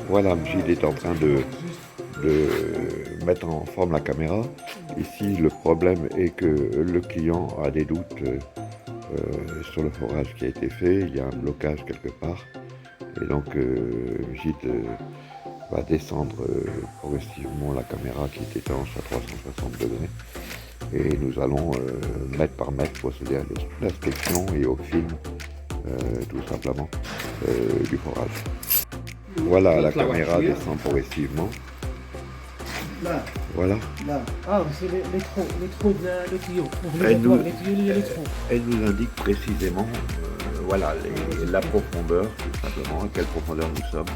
Voilà, Mjid est en train de mettre en forme la caméra. Ici, le problème est que le client a des doutes sur le forage qui a été fait. Il y a un blocage quelque part. Et donc, Mjid va descendre progressivement la caméra qui est étanche à 360 degrés. Et nous allons, mètre par mètre, procéder à l'inspection et au film, tout simplement, du forage. Voilà, la caméra descend progressivement. Là, Voilà. là. Ah, c'est les trous de le tuyau. Elle nous, Les tuyaux, il y a les trous. elle nous indique précisément voilà, la profondeur, tout simplement, à quelle profondeur nous sommes.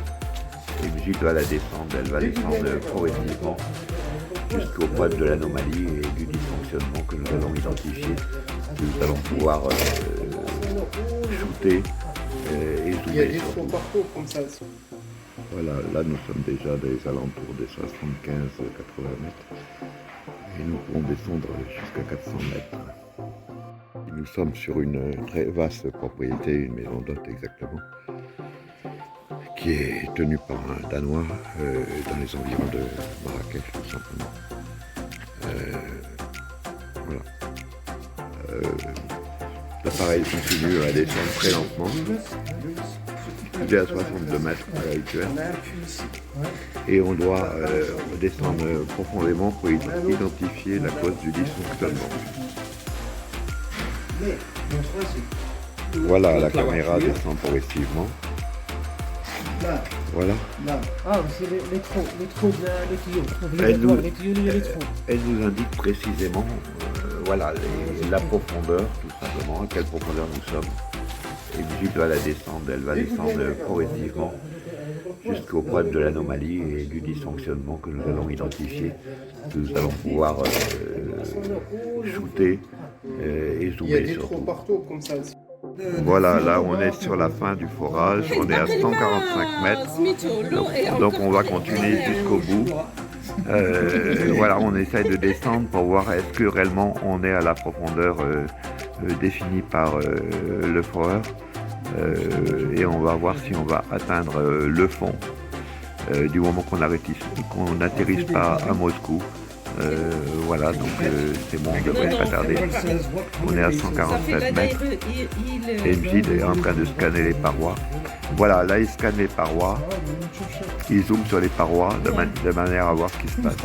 Et Brigitte va la descendre, elle va descendre progressivement jusqu'au point de l'anomalie et du dysfonctionnement que nous allons identifier. Nous allons pouvoir shooter et zoomer. Il y a des trous partout comme ça. Voilà, là nous sommes déjà des alentours des 75-80 mètres et nous pourrons descendre jusqu'à 400 mètres. Nous sommes sur une très vaste propriété, une maison d'hôte exactement, qui est tenue par un Danois dans les environs de Marrakech tout simplement. Voilà. L'appareil continue à descendre très lentement. Il est à 62 mètres à l'heure actuelle. Et on doit descendre profondément pour identifier la cause du dysfonctionnement. Voilà, la caméra descend progressivement. Là, Voilà. là. Ah, c'est les trous de le tuyau. Les tuyaux, il y a les trous. Elle nous indique précisément voilà, la profondeur, tout simplement, à quelle profondeur nous sommes. Et Brigitte va la descendre, elle va descendre progressivement jusqu'au point de l'anomalie et du dysfonctionnement que nous allons identifier. Nous allons pouvoir shooter et Il y a zoomer des sur trous tout. partout comme ça. Voilà, là on est sur la fin du forage, on est à 145 mètres, donc on va continuer jusqu'au bout. Voilà, on essaye de descendre pour voir est-ce que réellement on est à la profondeur définie par le foreur et on va voir si on va atteindre le fond du moment qu'on n'atterrisse pas à Moscou. Voilà, donc c'est bon, on ne devrait pas tarder. On est à 147 mètres et Mjid est en train de scanner les parois. Voilà, là il scanne les parois, il zoome sur les parois de manière à voir ce qui se passe.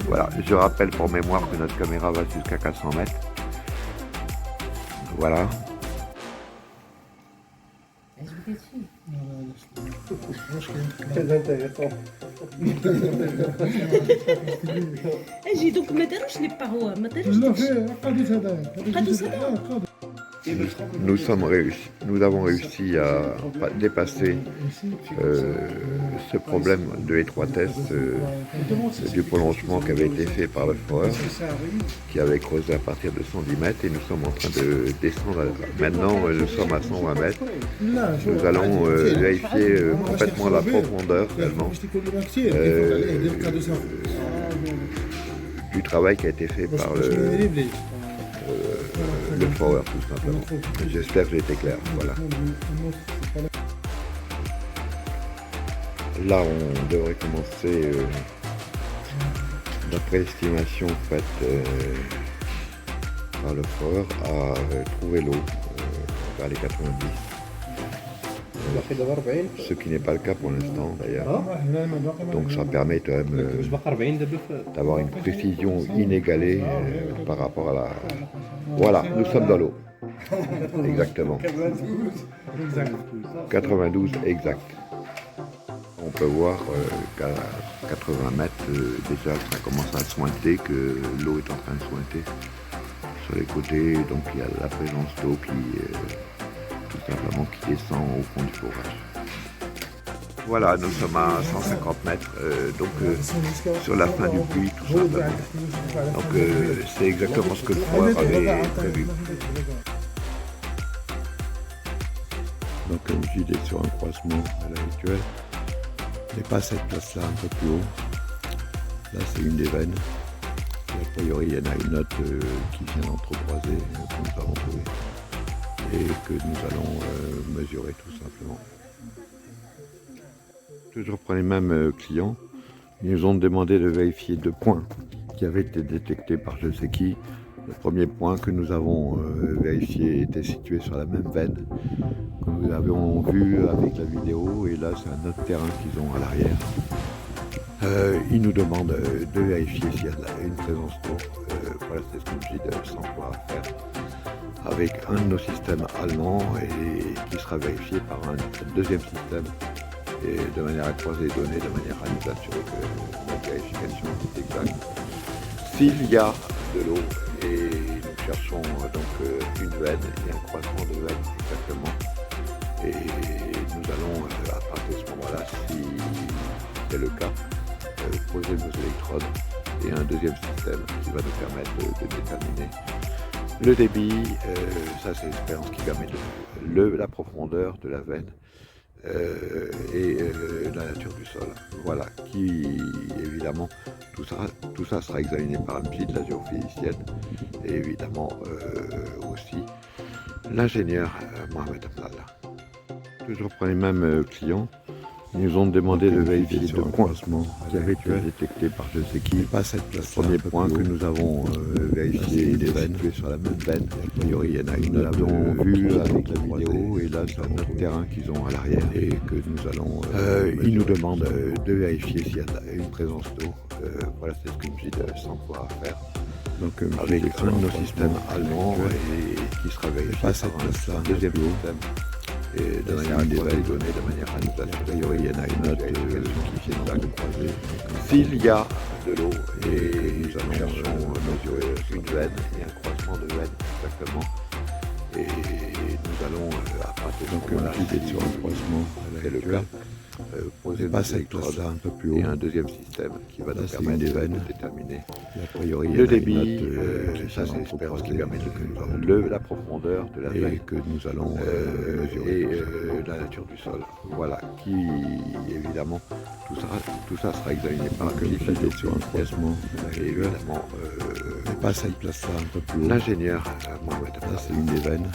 Voilà, je rappelle pour mémoire que notre caméra va jusqu'à 400 mètres. Voilà. Très intéressant. اجي دوك ما داروش لي باغوا ما داروش داكشي. قادو صداع. Nous avons réussi à dépasser ce problème de l'étroitesse du prolongement qui avait été fait par le foreur, qui avait creusé à partir de 110 mètres et nous sommes en train de descendre. Maintenant, nous sommes à 120 mètres. Nous allons vérifier complètement la profondeur réellement du travail qui a été fait par le foreur tout simplement. J'espère que j'ai été clair. Voilà. Là, on devrait commencer d'après l'estimation faite par le foreur à trouver l'eau vers les 90. Ce qui n'est pas le cas pour l'instant d'ailleurs. Donc ça permet quand même d'avoir une précision inégalée par rapport à la... Voilà, nous sommes dans l'eau. Exactement. 92 exact. On peut voir qu'à 80 mètres, déjà ça commence à sointer, que l'eau est en train de sointer sur les côtés. Donc il y a la présence d'eau qui... tout simplement qui descend au fond du forage. Voilà, nous sommes à 150 mètres, donc sur la fin du puits, tout simplement. Donc c'est exactement ce que le foreur avait prévu. Donc comme je dis, sur un croisement à l'heure actuelle, mais pas cette place-là, un peu plus haut. Là c'est une des veines. Et a priori il y en a une autre qui vient d'entrecroiser, que nous avons trouvé. Et que nous allons mesurer tout simplement. Toujours pour les mêmes clients, ils nous ont demandé de vérifier 2 points qui avaient été détectés par je sais qui. Le premier point que nous avons vérifié était situé sur la même veine que nous avions vu avec la vidéo, et là c'est un autre terrain qu'ils ont à l'arrière. Ils nous demandent de vérifier s'il y a une présence d'eau. Voilà, c'est ce que je dis de sans pouvoir faire avec un de nos systèmes allemands, et qui sera vérifié par un deuxième système, et de manière à croiser les données, de manière à nous assurer que la vérification est exacte. S'il y a de l'eau, et nous cherchons donc une veine et un croisement de veine exactement, et nous allons à partir de ce moment-là, si c'est le cas, poser nos électrodes et un deuxième système qui va nous permettre de déterminer le débit. Ça c'est l'expérience qui permet la profondeur de la veine et la nature du sol. Voilà, qui évidemment tout ça sera examiné par un psy de la géophysicienne, et évidemment aussi l'ingénieur Mohamed Abdallah. Toujours pour les mêmes clients, ils nous ont demandé de vérifier 2 points qui avaient été détectés par je sais qui. Le premier point que nous avons vérifié est situé sur la même veine. A priori, il y en a une, nous l'avons vu avec la vidéo, et là c'est un autre terrain qu'ils ont à l'arrière, et que nous allons... ils nous demandent de vérifier s'il y a une présence d'eau. Voilà, c'est ce que je dis de sans pouvoir faire. Donc avec un de nos systèmes allemands, et qui sera vérifié par un deuxième système, et de manière à croiser les données, de manière à nous assurer. A priori, il y en a une autre qui vient de croiser. S'il y a de l'eau, et nous cherchons mesurer une veine et un croisement de veine exactement, et nous allons à partir de ce moment-là, sur un croisement, c'est le cas, poser nos électrodes un peu plus haut, et un deuxième système qui va nous permettre de déterminer le débit. Ça c'est l'expérience qui permet de la profondeur de la veine que nous allons mesurer, et la nature du sol. Voilà, qui évidemment tout ça sera examiné par un psy sur un croisement, et évidemment l'ingénieur Mohamed Abdallah. C'est une des veines.